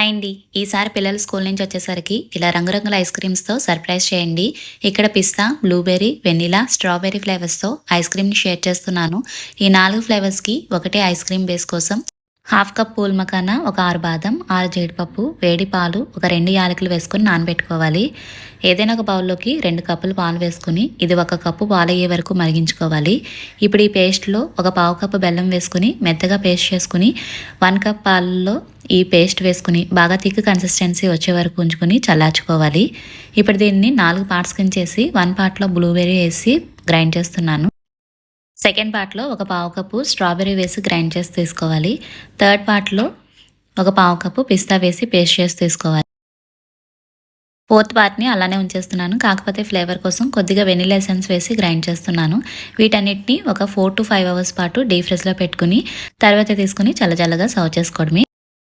Hi అండి. ఈసారి పిల్లలు స్కూల్ నుంచి వచ్చేసరికి ఇలా రంగురంగుల ఐస్ క్రీమ్స్‌తో సర్ప్రైజ్ చేయండి. ఇక్కడ పిస్తా, బ్లూబెర్రీ, వెనిలా, స్ట్రాబెర్రీ ఫ్లేవర్స్‌తో ఐస్ క్రీమ్‌ని షేర్ చేస్తున్నాను. ఈ 4 ఫ్లేవర్స్‌కి ఒకటే ఐస్ క్రీమ్ బేస్ కోసం హాఫ్ కప్ పూల్ మకానా, ఒక 6 బాదం, 6 జీడిపప్పు, వేడి పాలు, ఒక 2 యాలకులు వేసుకొని నానబెట్టుకోవాలి. ఏదైనా ఒక బౌల్లోకి 2 కప్పులు పాలు వేసుకుని ఇది 1 కప్పు పాలయ్యే వరకు మరిగించుకోవాలి. ఇప్పుడు ఈ పేస్ట్లో ఒక పావు కప్పు బెల్లం వేసుకుని మెత్తగా పేస్ట్ చేసుకుని 1 కప్ పాలలో ఈ పేస్ట్ వేసుకుని బాగా థిక్ కన్సిస్టెన్సీ వచ్చే వరకు ఉంచుకొని చల్లార్చుకోవాలి. ఇప్పుడు దీన్ని 4 పార్ట్స్ కింద చేసి 1 పార్ట్లో బ్లూబెర్రీ వేసి గ్రైండ్ చేస్తున్నాను. సెకండ్ పార్ట్లో ఒక పావు కప్పు స్ట్రాబెర్రీ వేసి గ్రైండ్ చేసి తీసుకోవాలి. థర్డ్ పార్ట్లో ఒక పావు కప్పు పిస్తా వేసి పేస్ట్ చేసి తీసుకోవాలి. ఫోర్త్ పార్ట్ని అలానే ఉంచేస్తున్నాను, కాకపోతే ఫ్లేవర్ కోసం కొద్దిగా వెనిలా ఎసెన్స్ వేసి గ్రైండ్ చేస్తున్నాను. వీటన్నిటిని ఒక 4 to 5 అవర్స్ పాటు డీప్ ఫ్రిడ్జ్లో పెట్టుకుని తర్వాత తీసుకుని చల్లగా సర్వ్ చేసుకోవడమే.